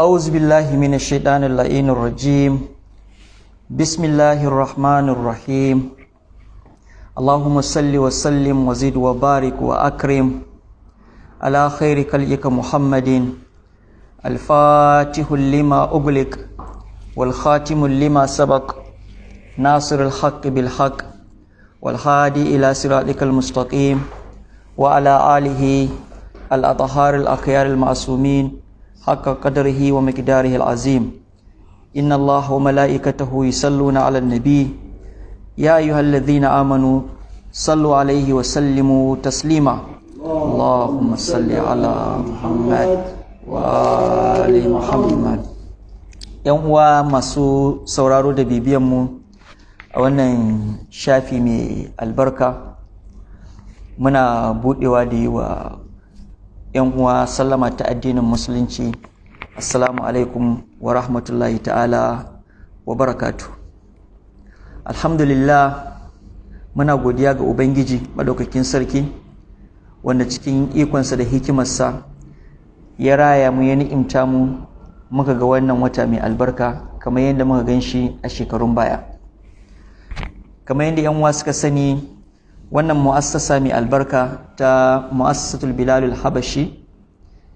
أعوذ بالله من الشيطان اللعين الرجيم بسم الله الرحمن الرحيم اللهم صل وسلم وزد وبارك وأكرم على خير خلقك محمد الفاتح لما أغلق والخاتم لما سبق ناصر الحق بالحق والهادي إلى صراطك المستقيم وعلى آله الأطهار الأخيار المعصومين حق قدره ومقداره العظيم إن الله وملائكته يصلون على النبي يا أيها الذين آمنوا صلوا عليه وسلموا تسليما اللهم صل على محمد وآل محمد. ‘Yan uwa masu sauraro da bibiyanmu a wannan shafi mai albarka, muna buɗewa da yi wa ‘yan uwa sallama ta addinin musulunci. Assalamu alaikum wa rahmatullahi ta'ala wa barakatu. Alhamdulillah, muna godiya ga Ubangiji Maɗaukakin Sarki, wanda cikin ikonsa da hikimarsa ya raya mu ya ni'imta mu muka ga wannan wata mai albarka kamar yadda muka gan shi a shekarun baya. Kamar yadda ‘yan uwa suka sani, wannan mu'assasa mai albarka ta mu'assasatul Bilalul Habashi,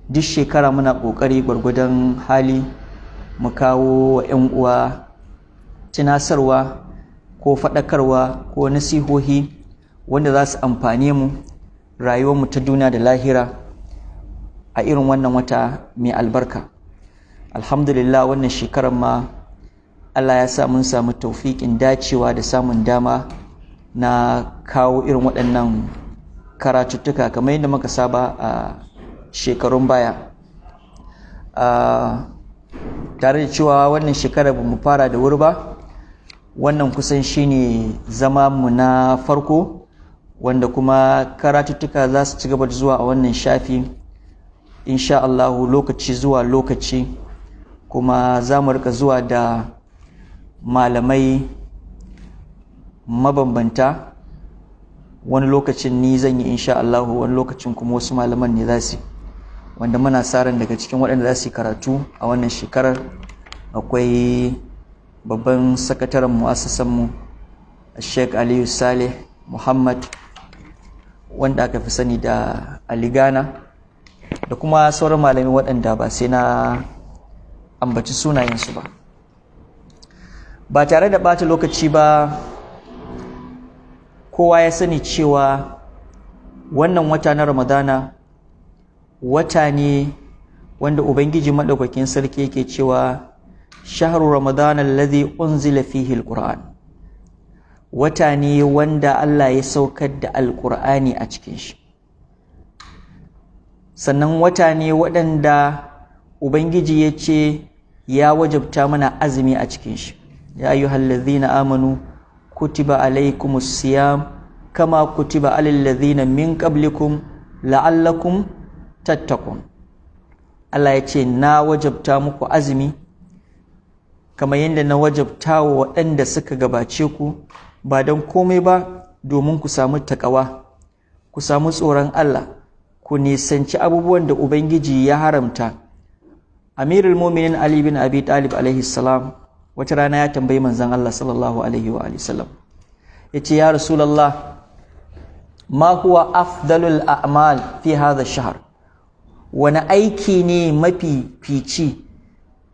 duk shekara muna ƙoƙari gwargwadon hali mu kawo wa 'yan uwa tunasarwa ko faɗakarwa ko nasihohi wanda za su amfane mu rayuwarmu ta duniya da lahira a irin wannan wata mai albarka. Alhamdulillah, wannan shekarar ma Allah ya sa mun samu taufiƙin dacewa da samun dama na kawo irin waɗannan karatuttuka kamar yadda muka saba a shekarun baya. Tare da cewa wannan shekarar ba mu fara da wuri ba, wannan kusan shine zama mu na farko, wanda kuma karatuttuka za su ci gaba da zuwa a wannan shafi insha Allahu lokaci zuwa lokaci, kuma za mu rika zuwa da malamai mabambanta. Wani lokacin ni zan yi insha Allahu, wani lokacin kuma wasu malaman ne za su, wanda muna sa ran daga cikin waɗanda za su yi karatu a wannan shekarar akwai babban sakataren mu'assasanmu Sheikh Aliyu Saleh Muhammad, wanda aka fi sani da Aligana, da kuma sauran malamai waɗanda ba sai na ambaci sunayensu ba. Ba tare da ɓata lokaci ba, kowa ya sani cewa wannan wata na Ramadana wata ne wanda Ubangiji Maɗaukakin Sarki yake cewa shahru Ramadana alladhi unzila fihi alquran. Wata ne wanda Allah ya saukar da alqur'ani a cikin shi. Sannan wata ne waɗanda Ubangiji ya ce ya wajabta mana azumi a cikin shi. Ya ayyuhallazina amanu kutiba alaykumus siyam kama kutiba alal ladzina min qablikum la'allakum tattaqun. Allah ya ce na wajabta muku azumi kamar yadda na wajabta wa waɗanda suka gabace ku, ba don komai ba domin ku samu takawa, ku samu tsoron Allah, ku nisanci abubuwan da Ubangiji ya haramta. Amirul Mu'minin Ali bin Abi Talib alaihi salam wata rana ya tambayi manzon Allah sallallahu alaihi wa sallam, yace ya Rasulullah, ma huwa afdalul a'mal fi hadha ash-shahr? Wani aiki ne mafi fici,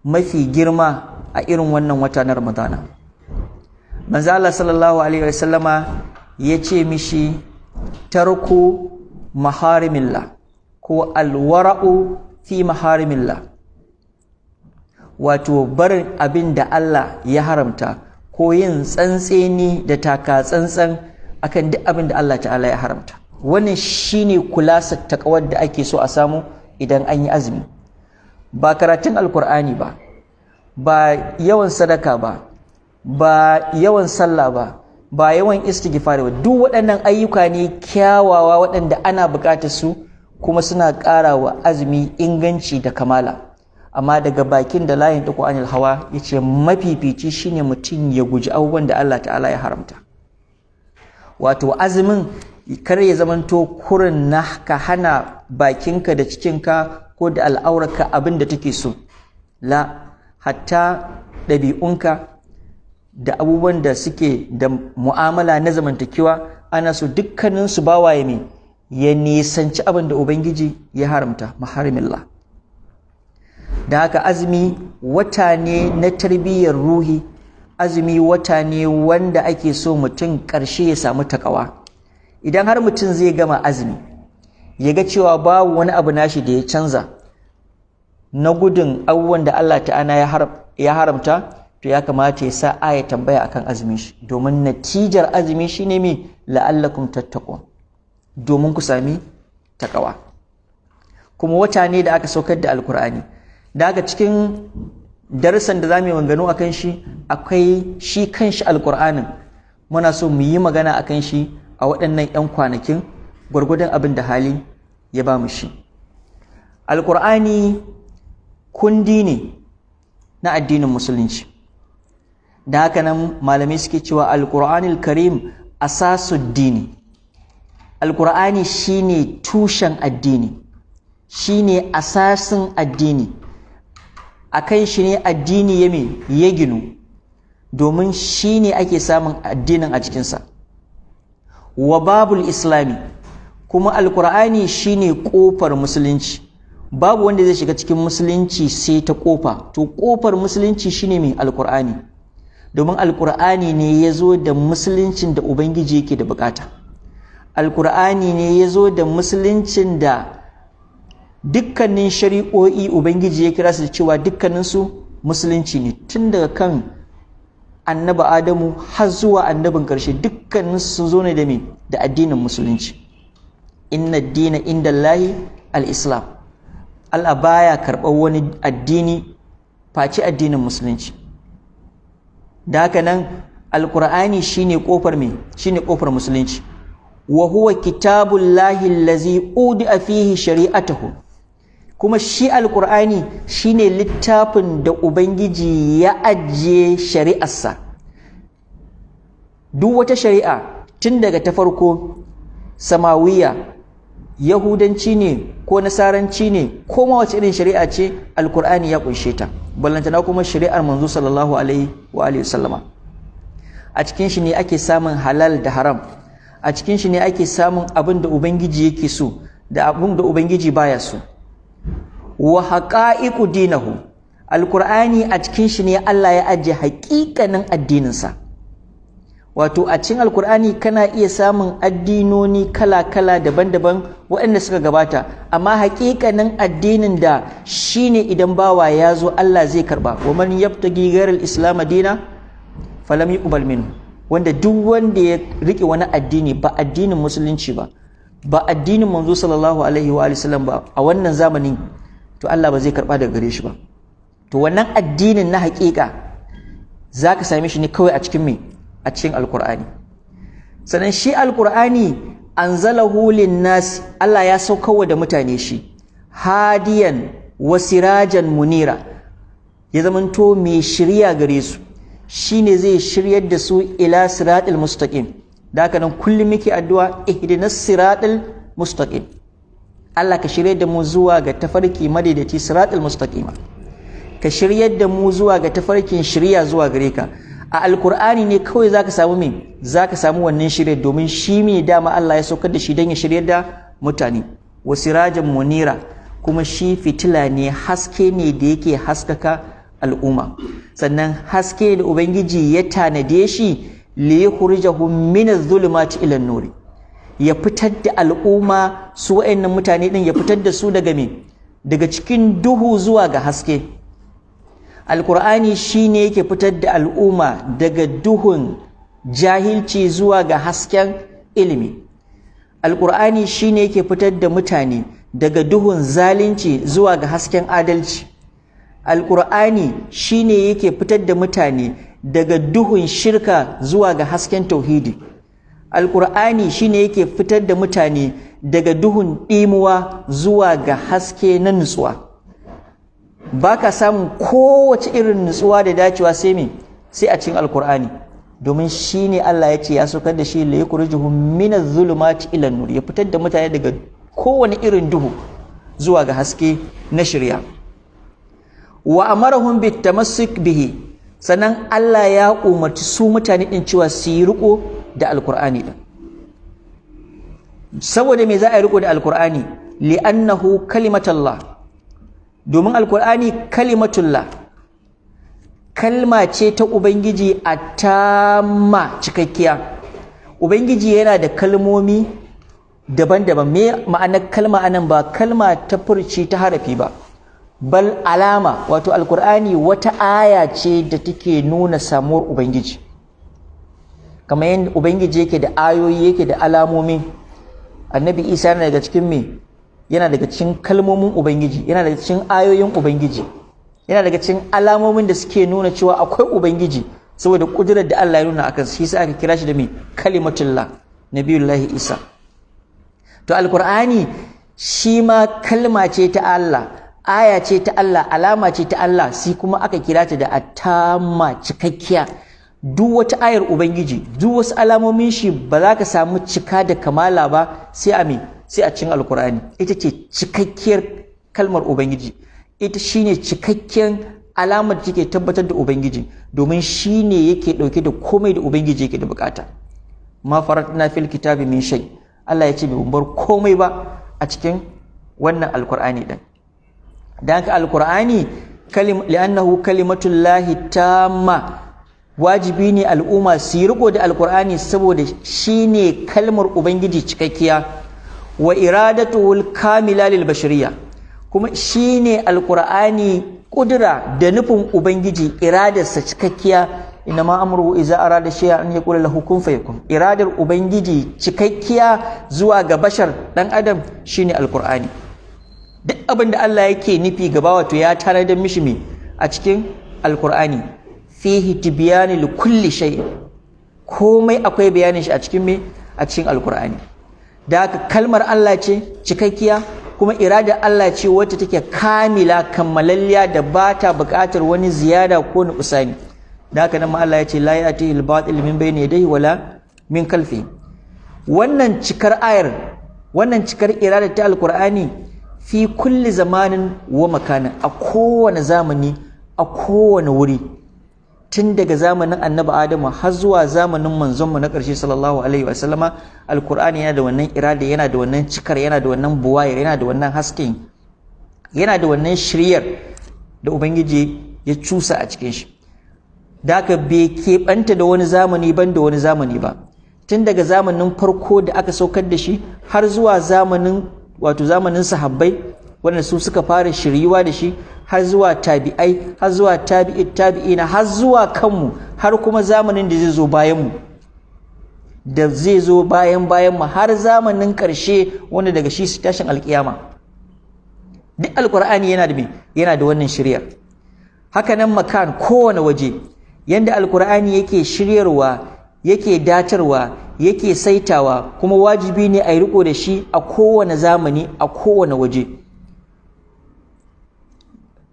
mafi girma a irin wannan wata na Ramadana? Manzon Allah sallallahu alaihi wa sallama yace mishi tarku maharimillah ko alwara'u fi maharimillah, wato barin abin da Allah ya haramta ko yin tsantseni da taka tsantsan akan duk abin da Allah ta'ala ya haramta. Wannan shine kulasar takawar da ake so a samu idan an yi azumi. Ba karatun alkur'ani ba, ba yawan sadaka ba, ba yawan sallah ba, ba yawan istighfari ba. Duk waɗannan ayyuka ne kyawawa waɗanda ana buƙatar su, kuma suna ƙara wa azumi inganci da kamala. Amma daga bakin da layin ɗiku anil hawa yace mafifici shine mutum ya guji abubuwan da Allah ta'ala ya haramta. Wato azumin kar ya zamanto kurin na ka hana bakinka da cikinka ko da al'aurarka abin da take so. la, hatta ɗabi'unka da abubuwan da suke da mu'amala na zamantakewa ana so dukkaninsu bawaye mai ya nisanci abin da Ubangiji ya haramta, maharimillah. Da haka azumi wata ne na tarbiyyar ruhi, azumi wata ne wanda ake so mutum ƙarshe ya samu takawa. Idan har mutum zai gama azumi ya ga cewa babu wani abu nashi da ya canza na gudun abubuwan da Allah ta'ala ya haramta, to ya kamata ya sa aya tambaya akan azumin shi, domin natijar azumi shine me la'allakum tattaqun, domin ku sami takawa. Kuma wata ne da aka saukar da alkur'ani. Daga cikin darussan da zamu yi maganganu akan shi akwai shi kanshi alkur'anin, muna so mu yi magana akan shi a waɗannan 'yan kwanakin gwargwadon abin da hali ya ba mu shi. Alkur'ani kundi ne na addinin musulunci, da haka nan malamai suke cewa alkur'anil karim asasuddini. Alkur'ani shine tushen addini, shine asasin addini, akan shi ne addini ya ginu, domin shine ake samun addinin a cikinsa. Wa babul islami, kuma alkur'ani shine kofar musulunci. Babu wanda zai shiga cikin musulunci sai ta kofa, to kofar musulunci shine mai alkur'ani, domin alkur'ani ne ya zo da musuluncin da Ubangiji yake da bukata. Alkur'ani ne ya zo da musuluncin da dukkanin shari'o'i Ubangiji ya kira su da cewa dukkaninsu musulunci ne, tun daga kan annabi Adamu har zuwa annabin ƙarshe dukkaninsu sun zo ne da me da addinin musulunci. Inna ad-dina indallahi al-islam. Allah baya karɓar wani addini face addinin musulunci. Da haka nan alkur'ani shine kofar me shine kofar musulunci. Wa huwa kitabullahi allazi udi'a fihi shari'atuhu, kuma shi alkur'ani shine littafin da Ubangiji ya ajiye shari'arsa. Duk wata shari'a tun daga ta farko samawiya, yahudanci ne ko nasaranci ne ko ma wace irin shari'a ce, alkur'ani ya kunshe ta, ballantana kuma shari'ar manzo sallallahu alaihi wa alihi wasallama. A cikin shi ne ake samun halal da haram, a cikin shi ne ake samun abin da Ubangiji yake so da abin da Ubangiji baya so. Wa haqa'iqu dinahu, alkur'ani a cikin shi ne Allah ya ajiye haƙiƙanin addininsa. Wato a cikin alkur'ani kana iya samun addinoni kala-kala daban-daban waɗanda suka gabata, amma haƙiƙanin addinin da shine idan bawa ya zo Allah zai karba. Wa man yabtaghi ghayra al-islam dina falam yuqbal minhu, wanda duk wanda ya rike wani addini ba addinin musulunci ba addinin manzo sallallahu alaihi wa sallam ba a wannan zamanin, to Allah ba zai karba daga gare shi ba. To wannan addinin na haƙiƙa zaka same shi ne kawai a cikin me a cikin alkur'ani. Sannan shi alkur'ani anzalahu linnas, Allah ya saukarwa da mutane shi hadiyan wa sirajan munira, ya zamanto mai shirya gare su, shine zai shiryar da su ila siratal mustaqim. Da haka nan kullum muke addu'a ihdinas siratal mustaqim, Allah ka shiryar da mu zuwa ga tafarki madaidaci, siratal mustaqima, ka shiryar da mu zuwa ga tafarkin shirya zuwa gare ka. A alkur'ani ne kawai zaka samu me zaka samu wannan shirye, domin shi ne dama Allah ya saukar da shi don ya shiryar da mutane. Wa sirajan munira, kuma shi fitila ne, haske ne da yake haskaka al'umma. Sannan haske da Ubangiji ya tanade shi li yukhrijahum min adh-dhulumati ila an-nur, ya fitar da al'umma su wayannan mutane din, ya fitar da su daga me daga cikin duhu zuwa ga haske. Alkur'ani shine yake fitar da al'umma daga duhun jahilci zuwa ga hasken ilimi. Alkur'ani shine yake fitar da mutane daga duhun zalunci zuwa ga hasken adalci. Alkur'ani shine yake fitar da mutane daga duhun shirka zuwa ga hasken tauhidi. Alkur'ani shine yake fitar da mutane daga duhun ɗimuwa zuwa ga haske na nutsuwa. Baka samun kowace irin nutsuwa da dacewa sai me sai a cikin alkur'ani, domin shine Allah ya ce ya saukar da shi la yukhrijuhum min adh-dhulumati ila an-nur, ya fitar da mutane daga kowane irin duhu zuwa ga haske na shari'a. wa amarahum bitamassuk bihi, sannan Allah ya umarci su mutane din cewa su yi riko da alqur'ani din. Saboda me za a yi riko da alqur'ani? Li'annahu kalimatullah, domin alqur'ani kalimatullah, kalma ce ta ubangiji a tamma cikakkiya. Ubangiji yana da kalmomi daban-daban. Me ma'anar kalma anan? ba kalma ta furci ta harafi ba, bal alama. Wato alkur'ani wata aya ce da take nuna samuwar ubangiji, kamar yadda ubangiji yake da ayoyi, yake da alamomi. Annabi Isa yana daga cikin me? Yana daga cikin kalmomin ubangiji, yana daga cikin ayoyin ubangiji, yana daga cikin alamomin da suke nuna cewa akwai ubangiji, saboda kudurar da Allah ya nuna akan shi, sai aka kira shi da me? Kalimatullah, nabiyullahi Isa. To alkur'ani shi ma kalma ce ta Allah, aya ce ta Allah, alama ce ta Allah, sai kuma aka kira ta da atama, cikakkiya. Duk wata ayar ubangiji, duk wasu alamomin shi ba za ka samu cika da kamala ba sai a me? Sai a cikin alkur'ani. Ita ce cikakkiyar kalmar ubangiji, ita shine cikakken alamar da take tabbatar da ubangiji, domin shine yake dauke da komai da ubangiji yake da bukata. Ma faratna fil kitabi min shay, Allah ya ce bai bar komai ba a cikin wannan alkur'ani din. Dan haka alkur'ani li'annahu kalimatullahi tamma, wajibi ne al'umma su yi riko da alkur'ani saboda shine kalmar ubangiji cikakkiya, wa iradatuhul kamila lil bashariyya, kuma shine alkur'ani kudura da nufin ubangiji, iradarsa cikakkiya. Inna ma amruhu iza arada shay'an an yaqula lahu kun fayakun. Iradar ubangiji cikakkiya zuwa ga bashar dan adam shine alkur'ani. Duk abin da Allah yake nufi gaba, wato ya tarar da mishi me a cikin alkur'ani. Fihi tibyani li kulli shay, komai akwai bayanin shi a cikin me? A cikin alkur'ani. Da haka kalmar Allah ce cikakkiya, kuma iradar Allah ce wacce take kamila, kammalalliya, da ba ta buƙatar wani ziyada ko nuqsani. Da haka nan ma Allah ya ce la ya'tihi al-batil min bayni yadayhi wala min khalfihi. Wannan cikar ayar, wannan cikar iradar ta alkur'ani fi kulli zamanin wa makanin, a kowane zamani, a kowane wuri, tun daga zamanin annabi Adamu har zuwa zamanin manzonmu na ƙarshe sallallahu alaihi wa sallama. Alkur'ani yana da wannan irada, yana da wannan cikar, yana da wannan buwayar, yana da wannan hasken, yana da wannan shiryar da ubangiji ya cusa a cikin shi. Da haka bai keɓanta da wani zamani ban da wani zamani ba, tun daga zamanin farko da aka saukar da shi har zuwa zamanin, wato zamanin sahabbai wanda su suka fara shiryuwa da shi, har zuwa tabi'ai, har zuwa tabi'ina, har zuwa kanmu, har kuma zamanin da zai zo bayan mu, da zai zo bayan mu, har zamanin ƙarshe wanda daga shi su tashin alƙiyama. Duk alƙur'ani yana da me? Yana da wannan shiryar. Haka nan makan, kowane waje, yanda alƙur'ani yake shiryarwa, yake datarwa, yake saitawa, kuma wajibi ne a yi riko da shi a kowane zamani, a kowane waje.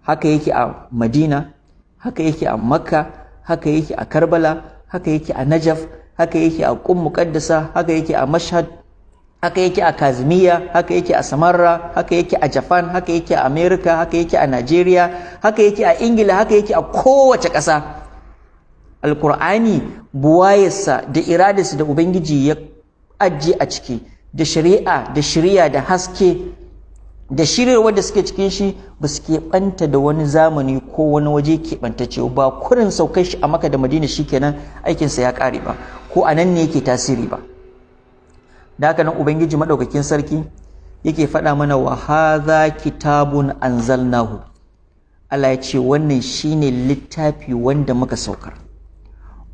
Haka yake a Madina, haka yake a Makka, haka yake a Karbala, haka yake a Najaf, haka yake a Qum Muqaddasa, haka yake a Mashhad, haka yake a Kazimiya, haka yake a Samarra, haka yake a Japan, haka yake a America, haka yake a Nigeria, haka yake a Ingila, haka yake a kowace ƙasa. Alkur'ani buwayarsa da iradarsa da ubangiji ya ajiye a ciki, da shari'a da shiriya da haske da shiryarwar da suke cikin shi, ba su keɓanta da wani zamani ko wani waje keɓantacce ba. Kurin saukar shi a Makka da Madina shikenan aikinsa ya ƙare ba, ko a nan ne yake tasiri ba. Da haka nan ubangiji madaukakin sarki yake faɗa mana, wa hadha kitabun anzalnahu. Allah ya ce wannan shine littafi wanda muka saukar,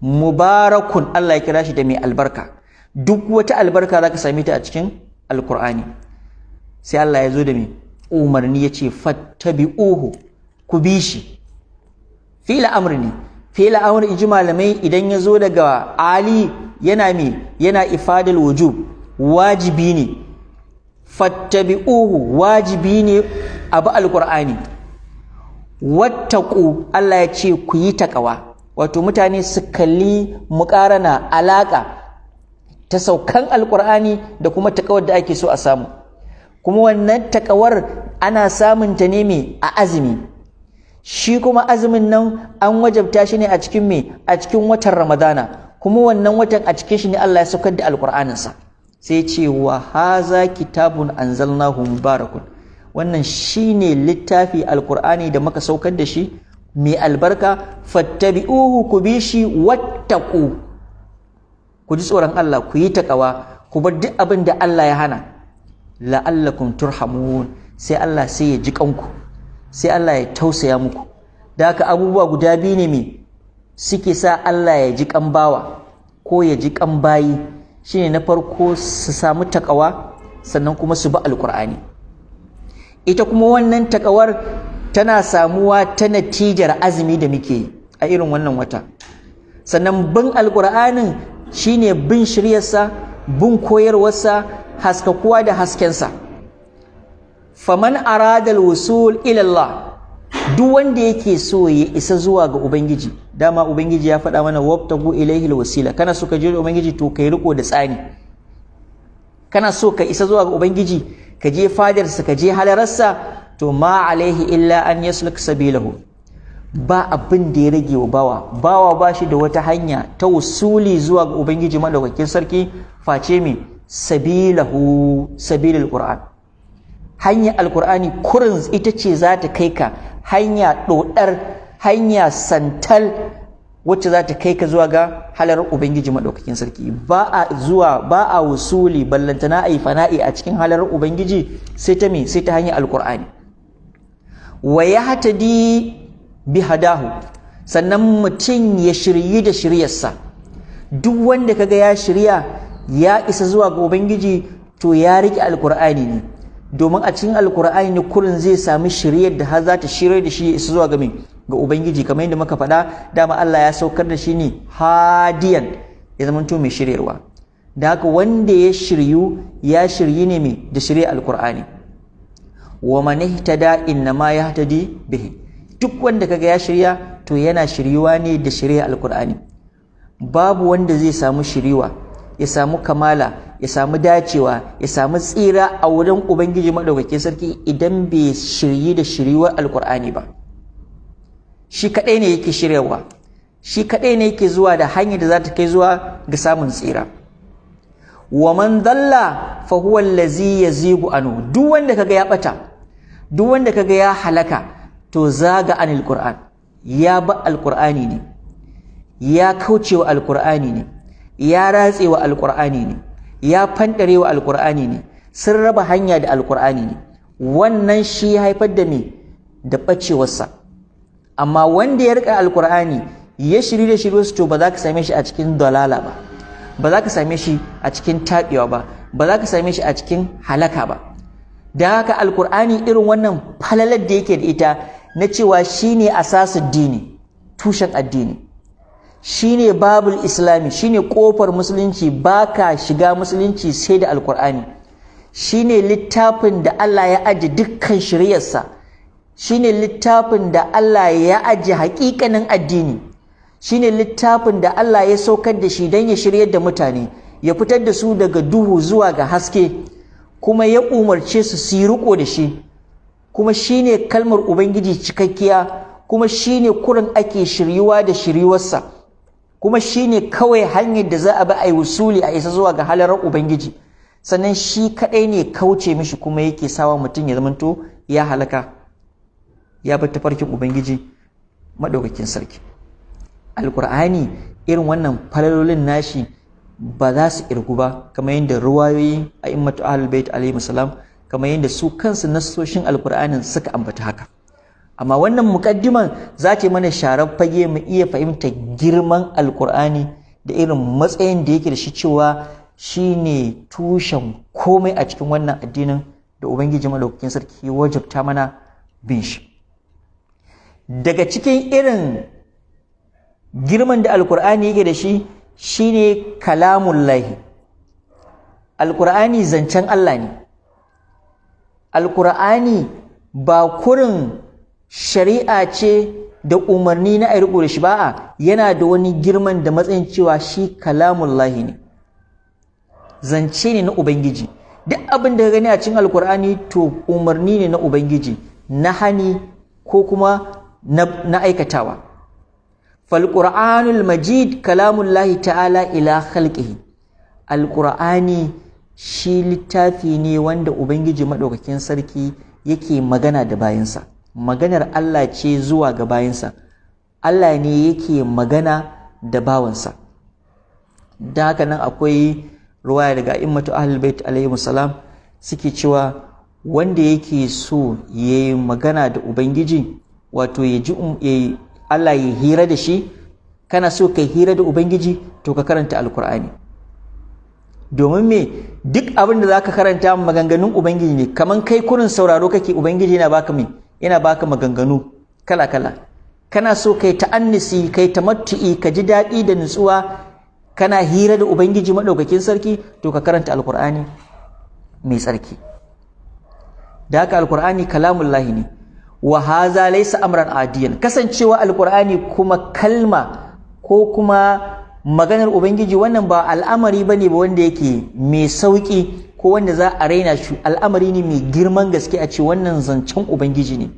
mubarakun, Allah ya kira shi da mai albarka. Duk wata albarka zaka same ta a cikin alkur'ani. Sai Allah ya zo da mai umarni, ya ce fattabi'uhu, ku bi shi. Fi'il amri ne. Fi'il amri inji malamai idan ya zo daga ali yana yana ifadal wujub, wajibi ne. Fattabi'uhu, wajibi ne abu alkur'ani. Wattaqu, Allah ya ce ku yi taqwa. Wato mutane su kalli muƙarana, alaƙa ta saukan alƙur'ani da kuma taƙawar da ake so a samu. Kuma wannan taƙawar ana samun ta ne a azumi. shi kuma azumin nan an wajabta shi ne a cikin me a cikin watan Ramadana, kuma wannan watan a cikin shi ne Allah ya saukar da alqur'aninsa. Sai ce wa haza kitabun anzalnahu mubarakun, wannan shine littafi alqur'ani da muka saukar da shi mai albarka, fattabi'uhu, ku bi shi, wattaqu, ku ji tsoron Allah, ku yi takawa, ku bar duk abin da Allah ya hana, la'allakum turhamun, sai Allah sai ya ji kanku, sai Allah ya tausaya muku. Da haka abubuwa guda biyu ne me suke sa Allah ya ji kan bawa ko ya ji kan bayi, shine na farko su samu takawa, sannan kuma su bi alqur'ani. Ita kuma wannan takawar tana samuwa ta natijar azumi da muke yi a irin wannan wata. Sannan bin alqur'anin shine bin shiryarsa, bin koyarwarsa, haskakuwa da haskensa. Faman arada alwusul ila Allah, duk wanda yake so ya isa zuwa ga Ubangiji, dama Ubangiji ya faɗa mana wabtagu ilaihi alwasila, kana so ka je da Ubangiji to kai riko da tsani. Kana so ka isa zuwa ga Ubangiji, ka je fadarsa, ka je halararsa, to ma alaihi illa an yasluk sabilahu, ba abin da ya rage wa bawa ba shi da wata hanya ta usuli zuwa ga Ubangiji madaukakin sarki face me sabilahu, sabilul Qur'an. Hanya alqur'ani kurin ita ce za ta kai ka hanya dodar, hanya santal wacce za ta kai ka zuwa ga halar Ubangiji madaukakin sarki. Ba a usuli ballantana ai fana'i a cikin halar Ubangiji sai ta me sai ta hanya alqur'ani. Wa yahtadi bihadahu, sannan mutum ya shiryi da shiryarsa. Duk wanda kaga ya shirya ya isa zuwa ga Ubangiji to ya riƙe alqur'ani ne, domin a cikin alqur'ani ne kurin zai sami shiryar da har za ta shirye da shi ya isa zuwa ga ga Ubangiji. Kamar yadda muka faɗa, dama Allah ya saukar da shi ne hadiyan, ya zama to mai shiryarwa. Da haka wanda ya shiryu ne mai da shirya alqur'ani. Wa man ihtada innama yahtadi bihi, duk wanda kaga ya shirya to yana shiryuwa ne da shirya alqur'ani. Babu wanda zai samu shiriwa, ya samu kamala, ya samu dacewa, ya samu tsira a wurin Ubangiji madaukakin sarki idan bai shiryi da shiryuwar alqur'ani ba. Shi kadai ne yake shiryawa, shi kadai ne yake zuwa da hanyar da za ta kai zuwa ga samun tsira. Wa man dalla fa huwa allazi yazigu anhu, duk wanda kaga ya bata, duk wanda kaga ya halaka, to zaga anil qur'an, ya ba alqur'ani ne, ya kaucewa alqur'ani ne, ya ratsewa alqur'ani ne, ya fandarewa alqur'ani ne, sun raba hanya da alqur'ani ne. Wannan shi ya haifar da me da bacewarsa. Amma wanda ya rika alqur'ani ya shiri da shirwarsa, to ba za ka same shi a cikin dalala ba, ba za ka same shi a cikin taɓewa ba, ba za ka same shi a cikin halaka ba. Da haka alkur'ani irin wannan falalar da yake da ita na cewa shine asasul dini, tushen addini, shine babul islami, shine kofar musulunci, baka shiga musulunci sai da alkur'ani, shine littafin da Allah ya aje dukkan shiriyarsa, shine littafin da Allah ya aje haƙiƙanin addini, shine littafin da Allah ya saukar da shi don ya shiryar da mutane, ya fitar da su daga duhu zuwa ga haske, kuma ya umarce su yi riko da shi, kuma shine kalmar Ubangiji cikakkiya, kuma shine kurin ake shiryuwa da shiryuwarsa, kuma shine kawai hanyar da za a bi a yi wusuli a isa zuwa ga halarar Ubangiji. Sannan shi kadai ne kauce mishi kuma yake sawa mutum ya zamanto ya halaka, ya bar tafarkin Ubangiji madaukakin sarki. Alkur'ani irin wannan falalolin nashi ba za su irgu ba, kamar yadda ruwayoyi a immatu ahlul bait alaihi salam, kamar yadda su kansu nassoshin alkur'anin suka ambata haka. Amma wannan muqaddiman za ta mana sharar fage mu iya fahimta girman alkur'ani da irin matsayin da yake da shi, cewa shine tushen komai a cikin wannan addinin da Ubangiji madaukakin sarki wajabta mana bin shi. Daga cikin irin girman da alkur'ani yake da shi shine kalamullahi. Alkur'ani zancen Allah ne. Alkur'ani ba kurin shari'a ce da umarni na ayi riko da shi ba, yana da wani girman da matsayin cewa shi kalamullahi ne, zance ne na Ubangiji. Duk abin da ka gani a cikin alkur'ani to umarni ne na Ubangiji, na hani ko kuma na aikatawa. fal qur'anul majid kalamullahi ta'ala ila khalqihi, alqur'ani shi littafi ne wanda ubangiji madaukakin sarki yake magana da bayinsa, maganar Allah ce zuwa ga bayinsa, Allah ne yake magana da bawansa. Da haka nan akwai ruwaya daga immatu ahlul bait alaihi salam suke cewa wanda yake so yayi magana da ubangiji, wato ya ji Allah ya hira da shi, kana so kai hira da ubangiji to ka karanta alkur'ani. Domin me, duk abin da zaka karanta maganganun ubangiji ne, kaman kai kurin sauraro kake, ubangiji yana baka maganganu kala kala. Kana so kai ta'annisi, kai tamattu'i, ka ji daɗi da nutsuwa, kana hira da ubangiji madaukakin sarki, to ka karanta alkur'ani mai tsarki. Da haka alkur'ani kalamullahi ne. Wa haza laysa amran adiyan, kasancewa alkur'ani kuma kalma ko kuma maganar ubangiji, wannan ba al'amari bane ba wanda yake mai sauki ko wanda za a raina shi. Al'amari ne mai girman gaske a ce wannan zancen ubangiji ne,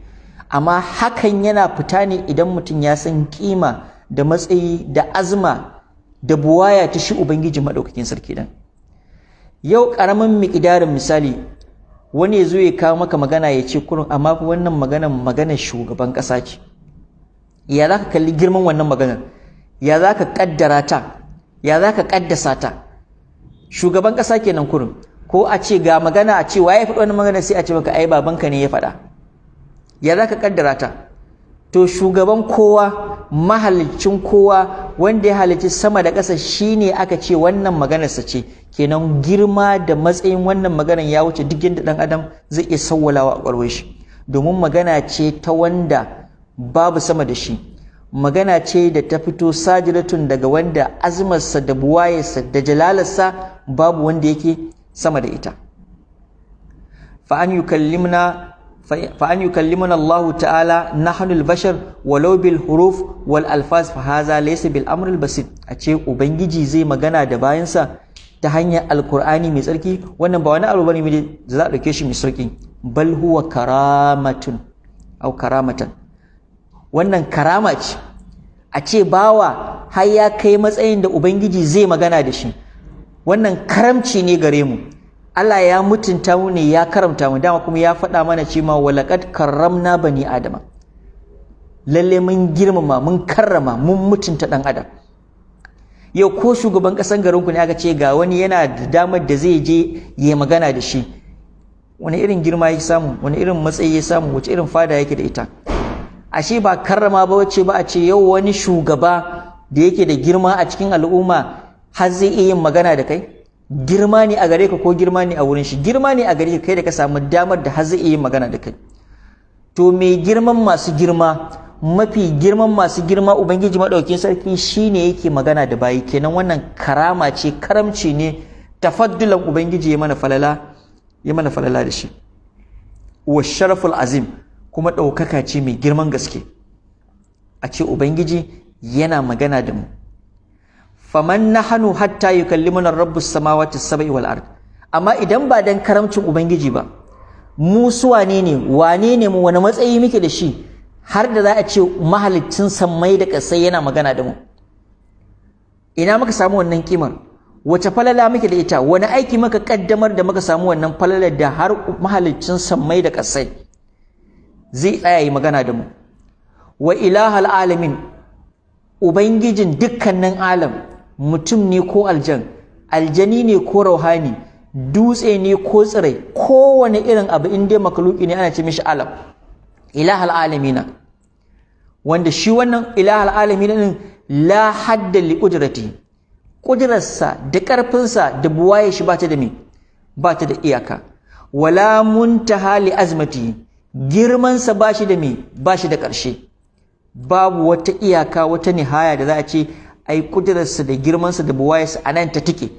amma hakan yana fita ne idan mutum ya san kima da matsayi da azma da buwaya ta shi ubangiji madaukakin sarki. Dan yau karamin miqdarin misali, wani ya zo ya kawo maka magana ya ce kurun, amma wannan maganar shugaban ƙasa ce, ya za ka kalli girman wannan maganar, ya za ka ƙaddara ta, ya za ka ƙaddasa ta? Shugaban ƙasa kenan kurun, ko a ce ga magana a ce waye faɗi wannan magana, sai a ce maka ai babanka ne ya faɗa, ya za ka ƙaddara ta? To shugaban kowa, mahalicin kowa, wanda ya halicci sama da ƙasa, shine aka ce wannan maganarsa ce. Kenan girma da matsayin wannan maganar ya wuce duk yadda ɗan adam zai iya sawwalawa a ƙwarwar shi, domin magana ce ta wanda babu sama da shi, magana ce da ta fito sajiratun daga wanda azmarsa da buwayarsa da jalalarsa babu wanda yake sama da ita. fa an yukallimuna Allah ta'ala nahnu al-bashar walau bil huruf wal alfaz fa hadha laysa bil amr al-basit. A ce ubangiji zai magana da bayansa ta hanyar alkur'ani mai tsarki, wannan ba wani abu bane da za a dauke shi mai sauki, bal huwa karamatun au karamatan, wannan karama ce. A ce bawa har ya kai matsayin da ubangiji zai magana da shi, wannan karamci ne gare mu. Allah ya mutunta mu ne, ya karamta mu, dama kuma ya faɗa mana cewa walaqad karramna bani adama, lalle mun girmama, mun karrama, mun mutunta dan adam. Yau ko shugaban ƙasar garinku ne aka ce ga wani yana da damar da zai je ya magana da shi, wani irin girma ya samu, wani irin matsayi ya samu, wace irin fada yake da ita? Ashe ba karrama ba wacce ba a ce yau wani shugaba da yake da girma a cikin al'umma har zai iya yin magana da kai? Girma ne a gare ka ko girma ne a wurin shi? Girma ne a gare ka kai da ka samu damar da har zai iya yin magana da kai. To mai girman masu girma, mafi girman masu girma, ubangiji madaukakin sarki shine yake magana da bayi. Kenan wannan karama ce, karamci ne, tafaddulan ubangiji ya mana falala da shi. Wa sharaful azim, kuma ɗaukaka ce mai girman gaske a ce ubangiji yana magana da mu. Faman nahanu hatta yukallimuna rabbus samawati sab'i wal ard. Amma idan ba dan karamcin ubangiji ba, mu su wane ne mu, wani matsayi muke da shi har da za a ce mahalicin sammai da ƙasai yana magana da mu? Ina muka samu wannan kimar? Wace falala muke da ita? Wani aiki muka kaddamar da muka samu wannan falalar da har mahalicin sammai da ƙasai zai tsaya yi magana da mu? Wa ilahal alamin, ubangijin dukkanin alam, mutum ne ko aljan, aljani ne ko rauhani, dutse ne ko tsirai, kowane irin abu in dai makaluki ne ana ce mishi alam, ilahal alamina, wanda shi wannan ilahal alamina din la hadda li qudrati, kudrarsa da karfinsa da buwaye shi ba ta da iyaka, wala muntaha li azmati, girmansa ba shi da ƙarshe, babu wata iyaka, wata nihaya da za a ce ai kudrarsa da girmansa da buwayarsa anan ta tike.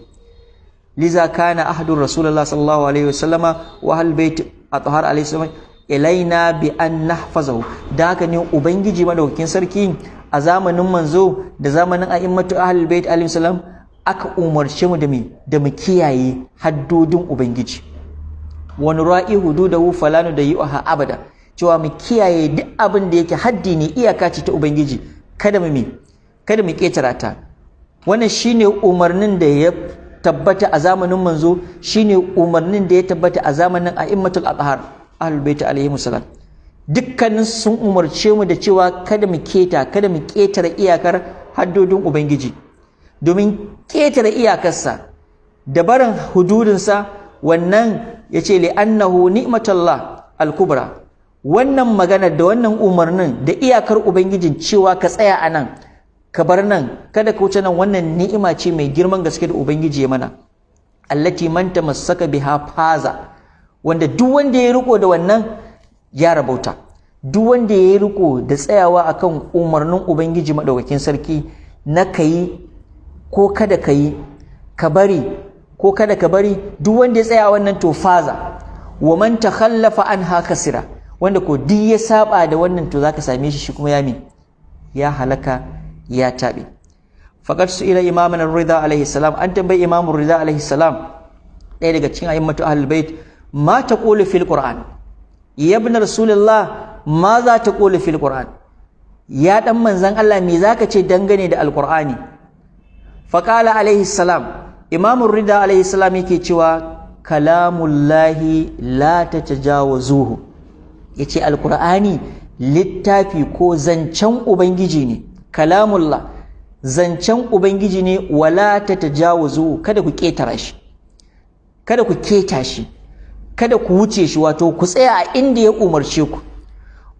liza kana ahadu rasulullah sallallahu alaihi wasallama wa ahlul bait athhar alaihi salam ilaina bi an nahfazahu. Da haka ne ubangiji madaukakin sarki a zamanin manzo da zamanin a'immatu ahlul bait alaihi salam aka umarce mu da mu kiyaye haddodin ubangiji, wa nura'i hududahu falanu da yuha abada, cewa mu kiyaye duk abin da yake haddi ne, iyaka ce ta ubangiji, kada mu ƙetara ta. Wannan shine umarnin da ya tabbata a zamanin manzo, shine umarnin da ya tabbata a zamanin a'immatul athhar ahlul bait alaihi salam. Dukkanin sun umarce mu da cewa kada mu ƙetare iyakar haddodin ubangiji, domin ƙetare iyakarsa da barin hududinsa wannan yace li annahu ni'matullah al-kubra. Wannan magana da wannan umarnin da iyakar ubangijin cewa ka tsaya a nan, ka bar nan, kada ka wuce nan, wannan ni'ima ce mai girman gaske da ubangiji ya mana, allati man tamassaka biha faza, wanda duk wanda ya riko da wannan ya rabauta. Duk wanda ya riko da tsayawa akan umarnin ubangiji madaukakin sarki na kayi ko kada kayi, ka bari ko kada ka bari, duk wanda ya tsaya wannan to faza. Wa man takhallafa anha kasira, wanda ko duk ya saba da wannan to zaka same shi kuma ya halaka, ya tabe. Faqad su'ila imaman ar-ridha alaihi salam, an tambayi imam ar-ridha alaihi salam, ɗaya daga cikin a'immatu ahlul bait, ma taqulu fil qur'an, ya ibn rasulullah ma za ta qulu fil qur'an, ya dan manzon Allah me zaka ce dangane da alqur'ani? Faqala alaihi salam, imam ar-ridha alaihi salam yake cewa kalamullahi la tatajawazuhu, yace alqur'ani littafi ko zancen ubangiji ne, kalamullah zancen ubangiji ne, wala tatajawazuhu, kada ku ketara shi, kada ku keta shi, kada ku wuce shi, wato ku tsaya a inda ya umarce ku.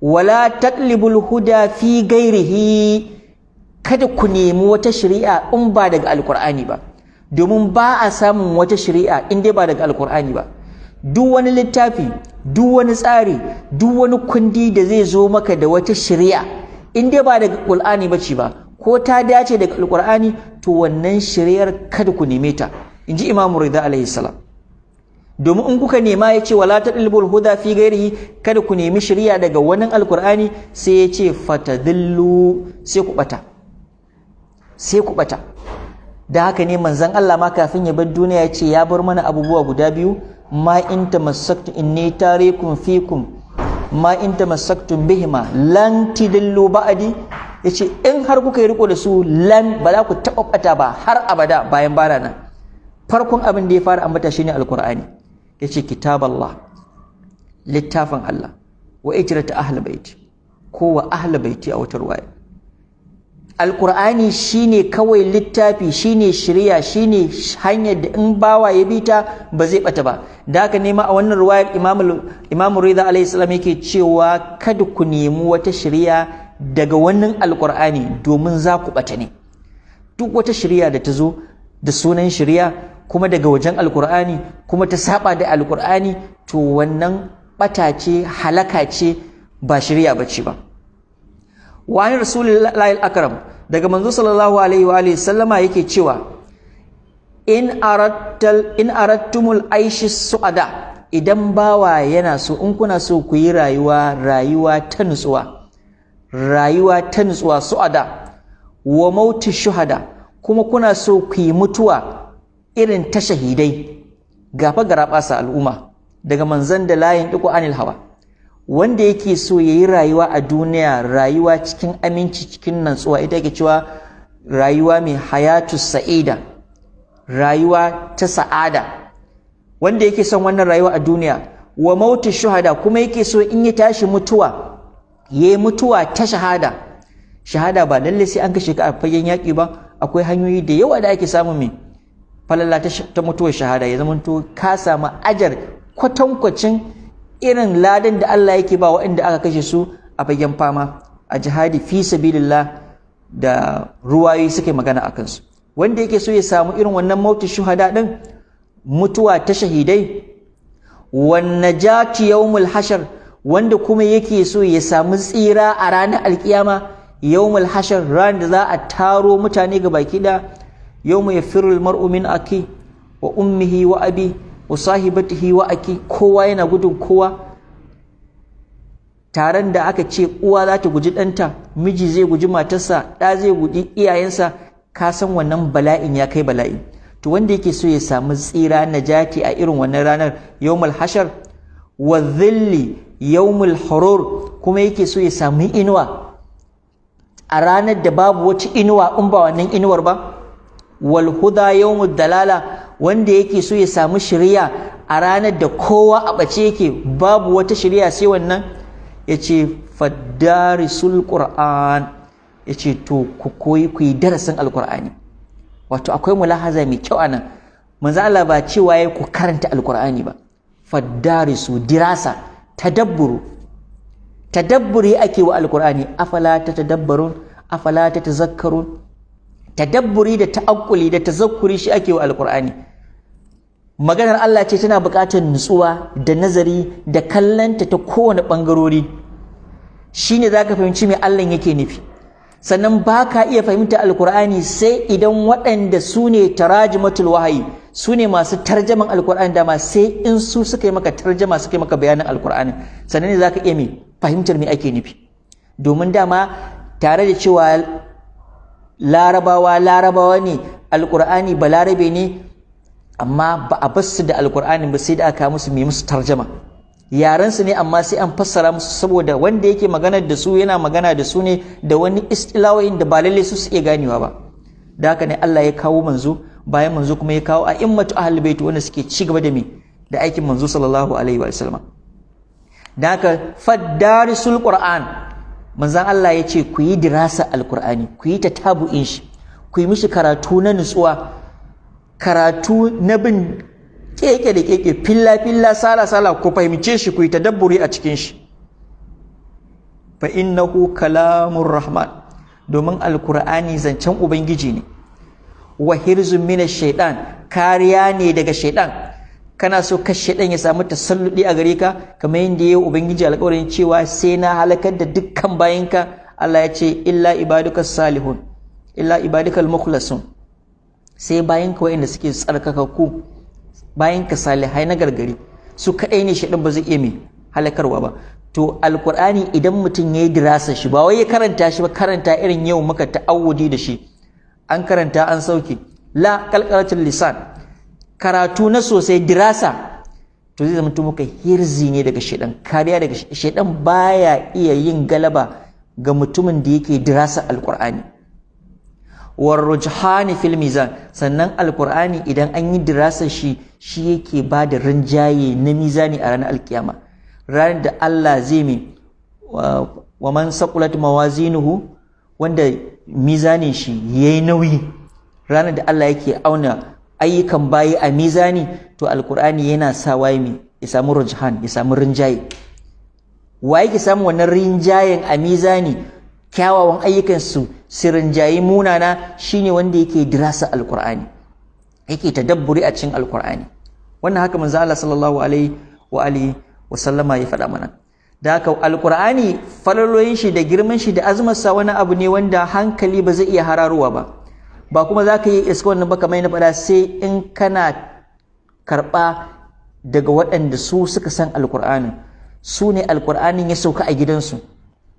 Wala tatlibul huda fi gairihi, kada ku nemi wata shari'a in ba daga alqur'ani ba, domin ba a samun wata shari'a in dai ba daga alqur'ani ba. Duk wani littafi, duk wani tsari, duk wani kundi da zai zo maka da wata shari'a in dai ba daga Qur'ani bace ba, ko ta dace daga Alqur'ani, to wannan shari'ar kada ku neme ta, inji Imam Ridha alaihi salam. Domin in kuka nema yace wala tadlibul huda fi ghairihi, kada ku nemi shari'a daga wannan Alqur'ani, sai yace fatadillu, sai ku bata, sai ku bata. Da haka ne manzon Allah ma kafin ya bar duniya yace ya bar mana abubuwa guda biyu, ma in tamassaktu inni tarikum fikum ma in tamassaktum bihima lan tidillu ba'di, yace in har kuka yi riko da su lan, ba za ku taba bata ba har abada bayan bana nan. Farkon abin da ya fara ambata shine alqur'ani, yace kitaballah, littafin Allah, wa ijrat ahlul bait, ko wa ahlul baiti a wata ruwaya. Alqur'ani shine kawai littafi, shine shari'a, shine hanyar da in bawa ya bita ba zai bata ba. Da haka nema a wannan ruwayar Imam Ridha alaihi salam yake cewa kada ku nemi wata shari'a daga wannan alqur'ani, domin za ku bata ne. Duk wata shari'a da ta zo da sunan shari'a kuma daga wajen alqur'ani kuma ta saba da alqur'ani, to wannan bata ce, halaka ce, ba shari'a bace ba. Wa an rasulullahi al-akram, daga manzo sallallahu alaihi wa alihi sallama yake cewa in aradtumul aishi su'ada, idan bawa yana so, in kuna so ku yi rayuwa ta nutsuwa, su'ada, wa mauti shuhada, kuma kuna so ku yi mutuwa irin ta shahidai, gafa garabasa al'umma daga manzon da layin diku anil hawa, wanda yake so yayi rayuwa a duniya, rayuwa cikin aminci, cikin nutsuwa, ita yake cewa rayuwa mai hayatu sa'ida, rayuwa ta sa'ada. Wanda yake son wannan rayuwa a duniya, wa mautu shuhada, kuma yake so in ya tashi mutuwa, yayi mutuwa ta shahada. Shahada ba lalle sai an kashe ka a fagen yaki ba, akwai hanyoyi da yawa da ake samu mai falalla ta mutuwar shahada, ya zamanto ka samu ajar kwatankwacin irin ladan da Allah yake ba waɗanda aka kashe su a fagen fama a jihadi fi sabilillah, da ruwayoyi suke magana akan su. Wanda yake so ya samu irin wannan mautu shuhada din, mutuwa ta shahidai, wan najati yawmul hashar, wanda kuma yake so ya samu tsira a ranar alkiyama, yawmul hashar, ran da za a taro mutane ga baki da, yawma yafirul mar'u min aki wa ummihi wa abi wa sahibatihi wa aki, kowa yana gudun kowa. Taron da aka ce uwa za ta guji ɗanta, miji zai guji matarsa, ɗa zai guji iyayensa, ka san wannan bala'in ya kai bala'i. To wanda yake so ya samu tsira najati a irin wannan ranar yawmul hashar, wa dhilli yawmul hurur, kuma yake so ya samu inuwa a ranar da babu wata inuwa in ba wannan inuwar ba. Wal huda yawmud dalala, wanda yake so ya samu shiriya a ranar da kowa a bace yake babu wata shiriya sai wannan, yace faddarisul qur'an, yace to ku koyi ku yi darasin alqur'ani. Wato akwai mulahaza mai kyau anan, manzo Allah ba cewa yayi ku karanta alqur'ani ba, faddarisu, dirasa, tadabburi ake wa alqur'ani. Afala tatadabbarun, afala tatazakkarun. Tadabburi da ta'akkuli da tazakkuri shi ake wa alqur'ani. Maganar Allah ce tana buƙatar nutsuwa da nazari da kallanta ta kowane bangarori, shine zaka fahimci me Allah yake nufi. Sannan baka iya fahimta alqur'ani sai idan waɗanda su ne tarajimatul wahayi, su ne masu tarjaman alqur'ani, dama sai in su suka yi maka tarjama, suka yi maka bayanin alqur'ani, sannan ne zaka iya fahimtar me ake nufi. Domin dama tare da cewa larabawa ne, alqur'ani balarabe ne, amma ba a basu da alqur'ani ba sai da aka musu musu tarjama. Yaran su ne amma sai an fassara musu, saboda wanda yake magana da su yana magana da su ne da wani istilawoyin da ba lalle su iya ganewa ba. Da haka ne Allah ya kawo manzo, bayan manzo kuma ya kawo a'immatu ahlul bait wanda suke ci gaba da aikin manzo sallallahu alaihi wa sallam. Da haka faddarisul qur'an, manzon Allah ya ce ku yi dirasa alqur'ani, ku yi tatabu'in shi, ku yi mishi karatu na nutsuwa, karatu na bin keke da keke, filla sala ku fahimce shi, ku yi tadabburi a cikin shi. Fa innahu kalamur rahman, domin alqur'ani zancen ubangiji ne. Wa hirzun minash shaitan, kariya ne daga shaitan. Kana so ka shaitan ya samu tasalludi a gare ka, kamar yadda yayi ubangiji alƙawarin cewa sai na halakar da dukkan bayinka. Allah ya ce illa ibadukas salihun, illa ibadikal mukhlasun, sai bayinka wa'anda suke tsarkakakku, bayinka salihai na gargari, su kadai ne shaitan ba zai iya halakarwa ba. To alqur'ani idan mutum yayi dirasa shi, ba wai ya karanta shi ba karanta irin yau muka ta'awudi da shi, an karanta an sauke, la qalqalatul lisan, karatu na sosai, dirasa, to zai zama muka hirzi ne daga shaitan, kariya daga shaitan. Baya iya yin galaba ga mutumin da yake dirasa alqur'ani. War rujhani fil mizan, sannan alqur'ani idan an yi dirasa shi yake ba da rinjaye na mizani a ranar alkiyama, ranar da Allah zai wa man saqulat mawazinuhu, wanda mizanin shi yayi nauyi, ranar da Allah yake auna ayyukan bayi a mizani, to alqur'ani yana sa waye ya samu rujhan, ya samu rinjaye. Waye ke samu wannan rinjayen a mizani, kyawawan ayyukan su rinjayi munana, shine wanda yake dirasa alqur'ani, yake tadabburi a cikin alqur'ani. Wannan haka manzo Allah sallallahu alaihi wa alihi wa sallama ya faɗa mana. Da haka alqur'ani falaloyin shi da girman shi da azumarsa wani abu ne wanda hankali ba zai iya hararuwa ba kuma za ka yi iska wannan ba, kamar na faɗa, sai in kana karɓa daga waɗanda su suka san alqur'ani, su ne alqur'anin ya sauka a gidansu,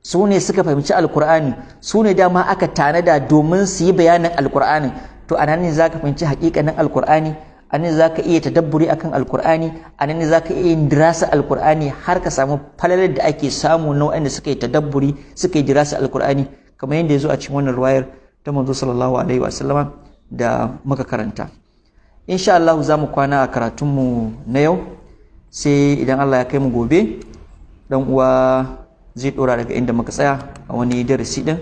su ne suka fahimci alqur'ani, su ne dama aka tanada domin su yi bayanin alqur'ani. To anan ne zaka fahimci haƙiƙanin alqur'ani, anan zaka iya tadabburi akan alqur'ani, anan ne zaka iya yin dirasa alqur'ani, har ka samu falalar da ake samu na waɗanda suka yi tadabburi, suka yi dirasa alqur'ani, kamar yadda ya zo a cikin wannan riwayar ta manzo sallallahu alaihi wa sallama da muka karanta. Insha Allah za mu kwana a karatunmu na yau, sai idan Allah ya kai mu gobe dan uwa zai dora daga inda muka tsaya a wani darasi din.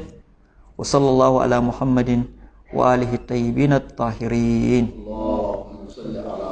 Wa sallallahu ala Muhammadin wa alihi tayyibin at-tahirin. Allahumma salli ala